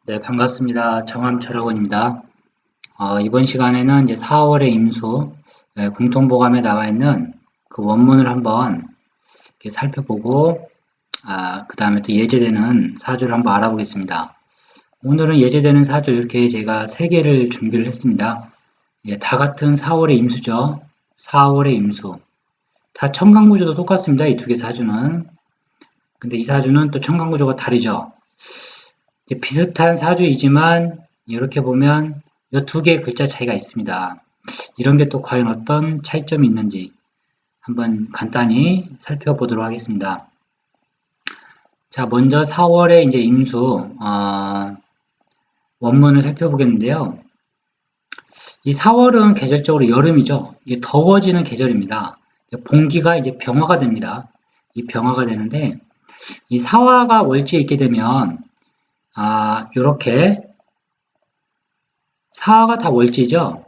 네, 반갑습니다. 정함철학원입니다. 이번 시간에는 이제 4월의 임수, 공통보감에 나와 있는 그 원문을 한번 이렇게 살펴보고, 그 다음에 또 예제되는 사주를 한번 알아보겠습니다. 오늘은 예제되는 사주 이렇게 제가 3개를 준비를 했습니다. 다 같은 4월의 임수죠. 4월의 임수. 다 천간구조도 똑같습니다. 이 2개 사주는. 근데 이 사주는 또 천간구조가 다르죠. 비슷한 사주이지만 이렇게 보면 이 2개의 글자 차이가 있습니다. 이런 게 또 과연 어떤 차이점이 있는지 한번 간단히 살펴보도록 하겠습니다. 자, 먼저 4월에 이제 임수 원문을 살펴보겠는데요. 이 4월은 계절적으로 여름이죠. 이게 더워지는 계절입니다. 봉기가 이제 병화가 됩니다. 이 병화가 되는데 이 사화가 월지에 있게 되면 요렇게 사화가 다 월지죠.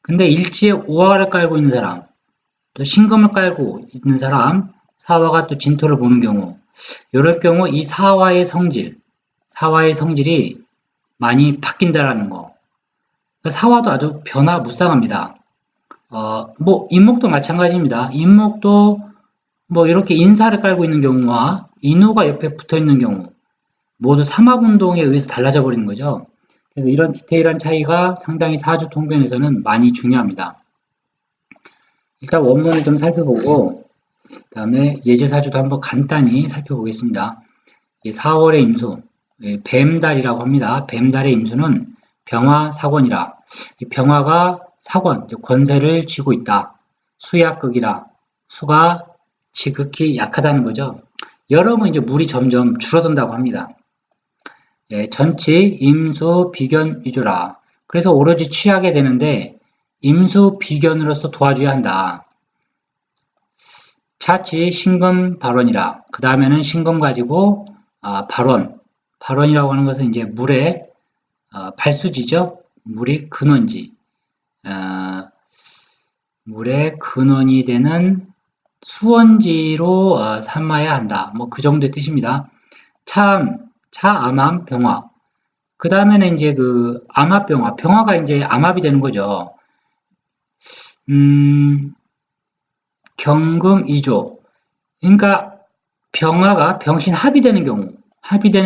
근데 일지에 오화를 깔고 있는 사람, 또 신금을 깔고 있는 사람, 사화가 또 진토를 보는 경우, 이럴 경우 이 사화의 성질이 많이 바뀐다라는 거. 사화도 아주 변화무쌍합니다. 뭐 인목도 마찬가지입니다. 인목도 뭐 이렇게 인사를 깔고 있는 경우와 인호가 옆에 붙어 있는 경우, 모두 삼합운동에 의해서 달라져 버리는 거죠. 그래서 이런 디테일한 차이가 상당히 사주 통변에서는 많이 중요합니다. 일단 원문을 좀 살펴보고 그 다음에 예제사주도 한번 간단히 살펴보겠습니다. 4월의 임수, 뱀달이라고 합니다. 뱀달의 임수는 병화사권이라 이 병화가 사권, 권세를 쥐고 있다. 수약극이라 수가 지극히 약하다는 거죠. 여름은 이제 물이 점점 줄어든다고 합니다. 전치 임수 비견 위주라. 그래서 오로지 취하게 되는데 임수 비견으로서 도와줘야 한다. 차치 신금 발원이라. 그 다음에는 신금 가지고 발원이라고 하는 것은 이제 물의 발수지죠. 물이 근원지. 물의 근원이 되는 수원지로 삼아야 한다. 뭐 그 정도의 뜻입니다. 차암암 병화. 그 다음에는 이제 그 암합병화. 병화가 이제 암합이 되는 거죠. 경금이조. 그러니까 병화가 병신 합의되는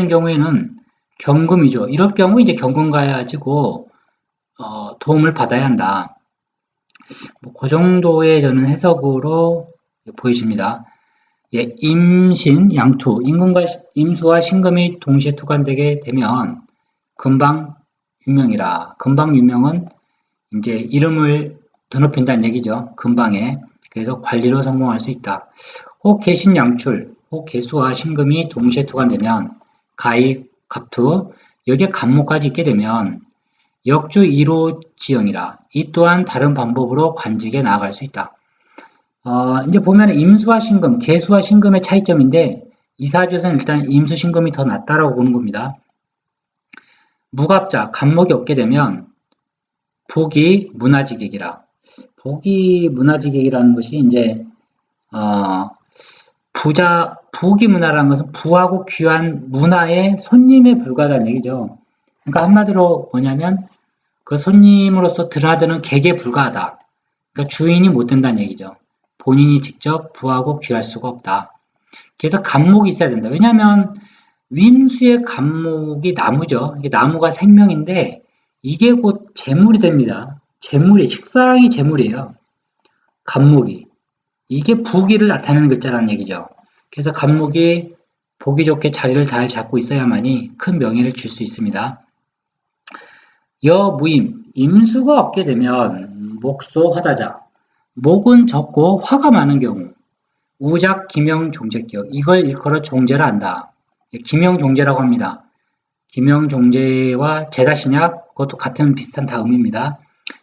경우에는 경금이조. 이럴 경우 이제 경금 가지고 도움을 받아야 한다. 뭐그 정도의 저는 해석으로 보여집니다. 임신, 양투, 임수와 신금이 동시에 투관되게 되면 금방유명이라. 금방유명은 이제 이름을 드높인다는 얘기죠. 금방에. 그래서 관리로 성공할 수 있다. 혹 개신양출, 혹 개수와 신금이 동시에 투관되면 가입, 갑투, 여기에 간목까지 있게 되면 역주 1호 지형이라. 이 또한 다른 방법으로 관직에 나아갈 수 있다. 이제 보면 임수와 신금, 개수와 신금의 차이점인데 이 사주에서는 일단 임수, 신금이 더 낫다라고 보는 겁니다. 무갑자, 간목이 없게 되면 복이 문화지객이라. 복이 문화지객이라는 것이 이제 부귀 문화라는 것은 부하고 귀한 문화의 손님에 불과하다는 얘기죠. 그러니까 한마디로 뭐냐면 그 손님으로서 드나드는 객에 불과하다. 그러니까 주인이 못 된다는 얘기죠. 본인이 직접 부하고 귀할 수가 없다. 그래서 간목이 있어야 된다. 왜냐하면 윈수의 간목이 나무죠. 이게 나무가 생명인데 이게 곧 재물이 됩니다. 식상이 재물이에요. 간목이. 이게 부귀를 나타내는 글자라는 얘기죠. 그래서 간목이 보기 좋게 자리를 잘 잡고 있어야만이 큰 명예를 줄 수 있습니다. 여무임, 임수가 없게 되면 목소 화다자, 목은 적고 화가 많은 경우, 우작 기명종제격, 이걸 일컬어 종제라 한다. 기명종제라고 합니다. 기명종제와 제다신약, 그것도 같은 비슷한 다음입니다.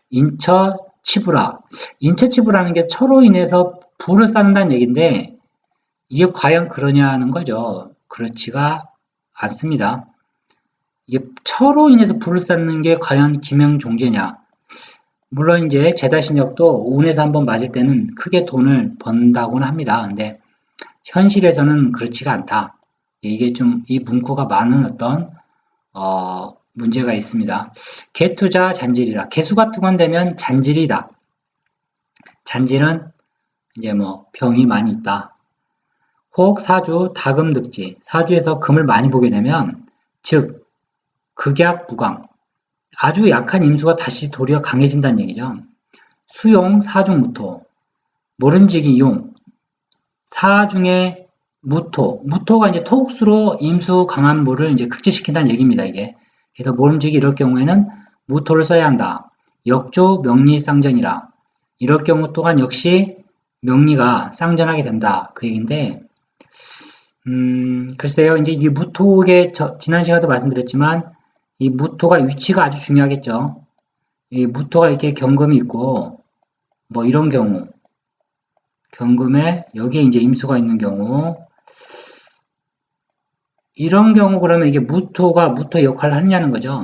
인처치부라, 인처치부라는 게 처로 인해서 불을 쌓는다는 얘기인데 이게 과연 그러냐는 거죠. 그렇지가 않습니다. 이게 처로 인해서 불을 쌓는 게 과연 기명종제냐. 물론 이제 제다신역도 운에서 한번 맞을 때는 크게 돈을 번다고는 합니다. 근데 현실에서는 그렇지가 않다. 이게 좀 이 문구가 많은 어떤 문제가 있습니다. 개투자 잔질이라. 개수 같은 건 되면 잔질이다. 잔질은 이제 뭐 병이 많이 있다. 혹 사주 다금득지. 사주에서 금을 많이 보게 되면 즉 극약 부강. 아주 약한 임수가 다시 도리어 강해진다는 얘기죠. 수용 사중무토. 모름지기 용. 사중에 무토. 무토가 이제 토국수로 임수 강한 물을 이제 극제시킨다는 얘기입니다, 이게. 그래서 모름지기 이럴 경우에는 무토를 써야 한다. 역조 명리 쌍전이라. 이럴 경우 또한 역시 명리가 쌍전하게 된다. 그 얘기인데, 글쎄요, 이제 이 무토의, 지난 시간에도 말씀드렸지만, 이 무토가 위치가 아주 중요하겠죠. 이 무토가 이렇게 경금이 있고, 뭐 이런 경우, 경금에 여기에 이제 임수가 있는 경우, 이런 경우 그러면 이게 무토가 무토 역할을 하느냐는 거죠.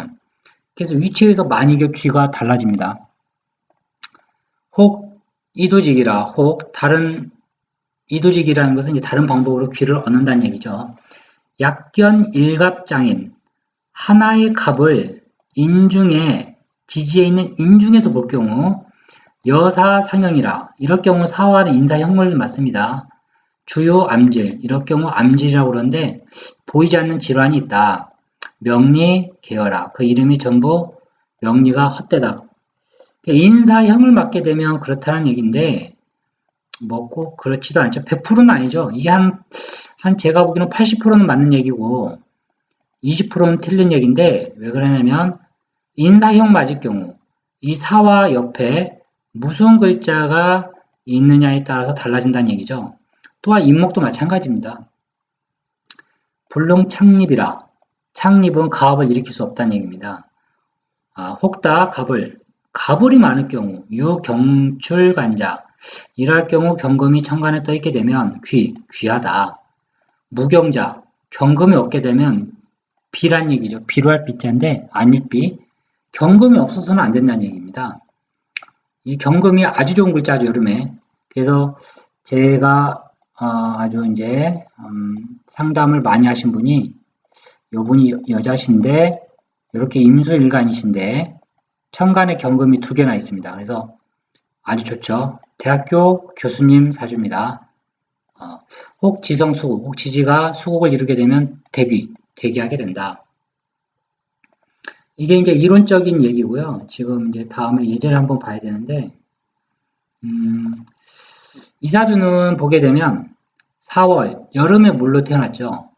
그래서 위치에서 만약에 귀가 달라집니다. 혹 이도직이라 혹 다른 이도직이라는 것은 이제 다른 방법으로 귀를 얻는다는 얘기죠. 약견 일갑장인 하나의 갑을 인중에 지지에 있는 인중에서 볼 경우 여사상형이라 이럴 경우 사화는 인사형을 맞습니다. 주요 암질 이럴 경우 암질이라고 그러는데 보이지 않는 질환이 있다. 명리 계열아 그 이름이 전부 명리가 헛되다. 인사형을 맞게 되면 그렇다는 얘기인데 뭐 꼭 그렇지도 않죠. 100%는 아니죠. 이게 한 제가 보기에는 80%는 맞는 얘기고 20%는 틀린 얘기인데 왜 그러냐면 인사형 맞을 경우 이 사와 옆에 무슨 글자가 있느냐에 따라서 달라진다는 얘기죠. 또한 인목도 마찬가지입니다. 불능창립이라 창립은 가업을 일으킬 수 없다는 얘기입니다. 혹다 가불이 많을 경우 유경출간자 이럴 경우 경금이 천간에 떠 있게 되면 귀하다. 무경자 경금이 없게 되면 비란 얘기죠. 비루할 비자인데 아닐비 경금이 없어서는 안 된다는 얘기입니다. 이 경금이 아주 좋은 글자죠, 여름에. 그래서 제가 아주 이제 상담을 많이 하신 분이 이분이 여자신데 이렇게 임수일간이신데 천간에 경금이 2개나 있습니다. 그래서 아주 좋죠. 대학교 교수님 사주입니다. 혹 지성수국, 혹 지지가 수국을 이루게 되면 대기하게 된다. 이게 이제 이론적인 얘기고요. 지금 이제 다음에 예제를 한번 봐야 되는데, 이 사주는 보게 되면 4월, 여름의 물로 태어났죠.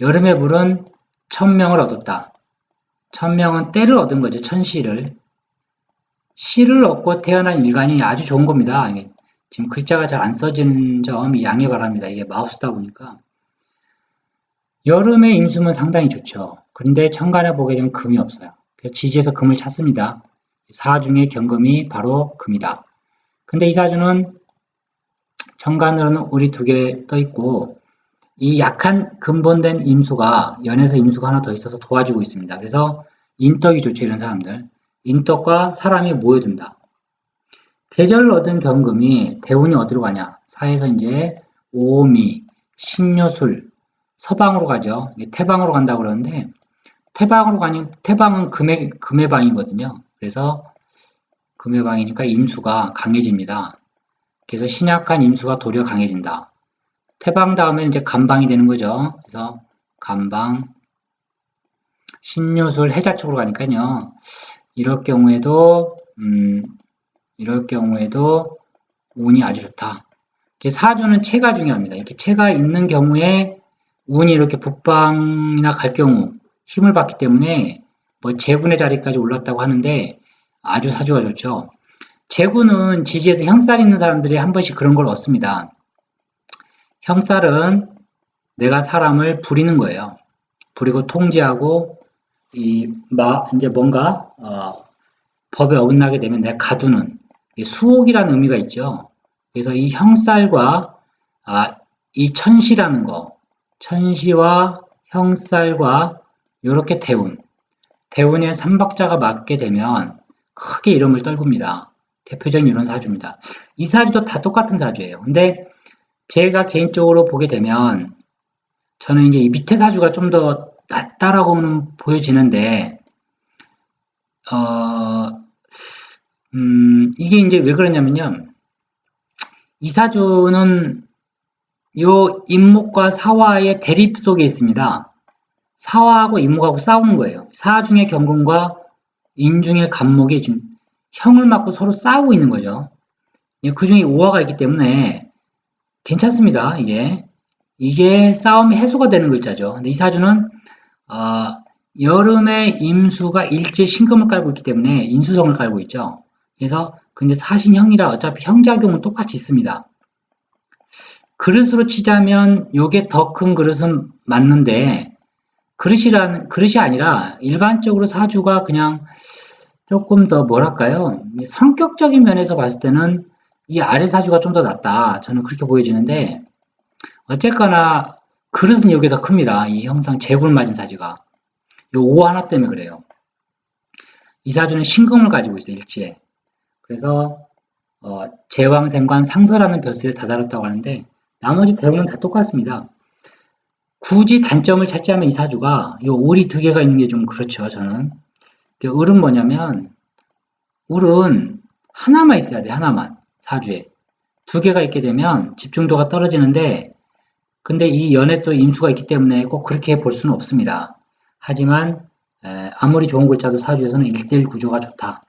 여름의 물은 천명을 얻었다. 천명은 때를 얻은 거죠. 천시를. 시를 얻고 태어난 일간이 아주 좋은 겁니다. 지금 글자가 잘 안 써지는 점 양해 바랍니다. 이게 마우스다 보니까. 여름의 임수는 상당히 좋죠. 그런데 천간에 보게 되면 금이 없어요. 그래서 지지에서 금을 찾습니다. 사중의 경금이 바로 금이다. 근데 이 사주는 천간으로는 을이 2개 떠 있고 이 약한 근본된 임수가 연에서 임수가 하나 더 있어서 도와주고 있습니다. 그래서 인덕이 좋죠. 이런 사람들. 인덕과 사람이 모여든다. 계절을 얻은 경금이 대운이 어디로 가냐? 사에서 이제 오미, 신묘술, 서방으로 가죠. 태방으로 간다고 그러는데 태방은 금의 방이거든요. 그래서 금의 방이니까 임수가 강해집니다. 그래서 신약한 임수가 도리어 강해진다. 태방 다음에 이제 간방이 되는 거죠. 그래서 간방, 신유술, 해자 쪽으로 가니까요. 이럴 경우에도 운이 아주 좋다. 사주는 체가 중요합니다. 이렇게 체가 있는 경우에 운이 이렇게 북방이나 갈 경우 힘을 받기 때문에 뭐 재군의 자리까지 올랐다고 하는데 아주 사주가 좋죠. 재군은 지지에서 형살 있는 사람들이 한 번씩 그런 걸 얻습니다. 형살은 내가 사람을 부리는 거예요. 부리고 통제하고 이제 뭔가 법에 어긋나게 되면 내가 가두는 수옥이라는 의미가 있죠. 그래서 이 형살과 이 천시라는 거, 천시와 형살과 이렇게 대운의 삼박자가 맞게 되면 크게 이름을 떨굽니다. 대표적인 이런 사주입니다. 이 사주도 다 똑같은 사주예요. 근데 제가 개인적으로 보게 되면 저는 이제 이 밑에 사주가 좀 더 낫다라고는 보여지는데 어, 이게 이제 왜 그러냐면요. 이 사주는 요 임목과 사화의 대립 속에 있습니다. 사화하고 임목하고 싸우는 거예요. 사중의 경금과 인중의 간목이 지금 형을 맞고 서로 싸우고 있는 거죠. 그 중에 오화가 있기 때문에 괜찮습니다. 이게 싸움이 해소가 되는 글자죠. 근데 이 사주는 여름에 임수가 일제 신금을 깔고 있기 때문에 인수성을 깔고 있죠. 그래서 근데 사신형이라 어차피 형작용은 똑같이 있습니다. 그릇으로 치자면 요게 더 큰 그릇은 맞는데 그릇이 아니라 일반적으로 사주가 그냥 조금 더 뭐랄까요? 성격적인 면에서 봤을 때는 이 아래 사주가 좀 더 낫다. 저는 그렇게 보여지는데 어쨌거나 그릇은 여기 더 큽니다. 이 형상 재굴 맞은 사주가. 요 오 하나 때문에 그래요. 이 사주는 신금을 가지고 있어요. 일지에. 그래서 제왕생관 상서라는 벼슬에 다다랐다고 하는데 나머지 대우는 다 똑같습니다. 굳이 단점을 찾자면 이 사주가 요 올이 두 개가 있는 게 좀 그렇죠. 저는. 을은 뭐냐면 을은 하나만 있어야 돼. 하나만. 사주에. 두 개가 있게 되면 집중도가 떨어지는데 근데 이 연에 또 임수가 있기 때문에 꼭 그렇게 볼 수는 없습니다. 하지만 아무리 좋은 글자도 사주에서는 1대1 구조가 좋다.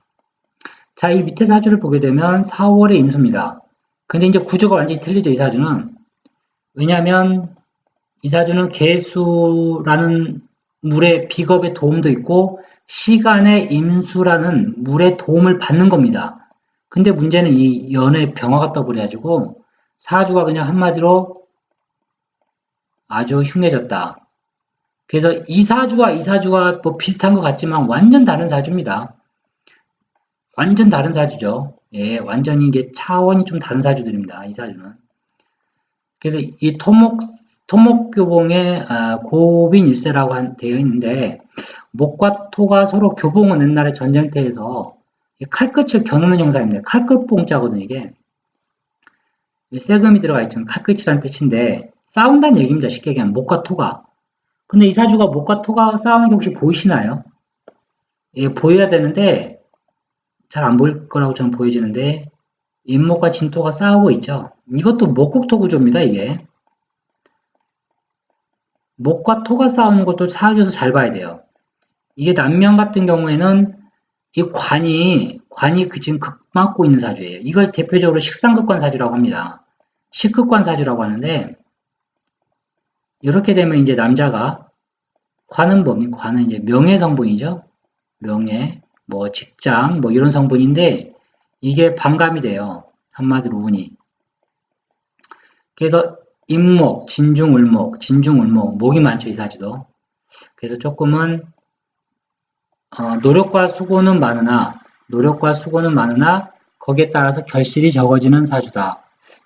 자, 이 밑에 사주를 보게 되면 4월의 임수입니다. 근데 이제 구조가 완전히 틀리죠, 이 사주는. 왜냐하면 이 사주는 개수라는 물의 비겁의 도움도 있고 시간의 임수라는 물의 도움을 받는 겁니다. 근데 문제는 이 연의 병화가 떠버려가지고 사주가 그냥 한마디로 아주 흉해졌다. 그래서 이 사주와 뭐 비슷한 것 같지만 완전 다른 사주입니다. 완전 다른 사주죠. 예, 완전히 이게 차원이 좀 다른 사주들입니다. 이 사주는. 그래서 이 토목교봉에 고빈일세라고 되어 있는데 목과 토가 서로 교봉은 옛날에 전쟁터에서 칼끝을 겨누는 형상입니다. 칼끝봉자거든요, 이게. 세금이 들어가 있지만 칼끝이란 뜻인데 싸운다는 얘기입니다. 쉽게 얘기하면 목과 토가. 근데 이 사주가 목과 토가 싸우는 게 혹시 보이시나요? 예, 보여야 되는데 잘 안 보일 거라고 저는 보여지는데 임목과 진토가 싸우고 있죠. 이것도 목국토 구조입니다. 이게. 목과 토가 싸우는 것도 사주에서 잘 봐야 돼요. 이게 남명 같은 경우에는 이 관이 그 지금 극 맞고 있는 사주예요. 이걸 대표적으로 식상극관 사주라고 합니다. 식극관 사주라고 하는데 이렇게 되면 이제 남자가 관은 뭡니까? 관은 이제 명예 성분이죠. 명예, 뭐 직장, 뭐 이런 성분인데 이게 반감이 돼요. 한마디로 운이. 그래서 임목, 진중울목, 진중울목, 목이 많죠, 이 사주도. 그래서 조금은 노력과 수고는 많으나 거기에 따라서 결실이 적어지는 사주다.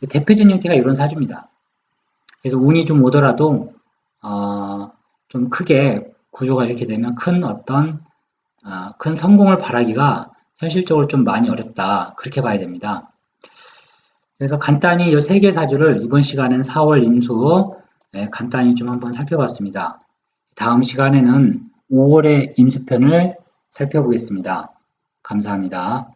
대표적인 형태가 이런 사주입니다. 그래서 운이 좀 오더라도 좀 크게 구조가 이렇게 되면 큰 성공을 바라기가 현실적으로 좀 많이 어렵다. 그렇게 봐야 됩니다. 그래서 간단히 이 세 개 사주를 이번 시간엔 4월 임수 간단히 좀 한번 살펴봤습니다. 다음 시간에는 5월의 임수편을 살펴보겠습니다. 감사합니다.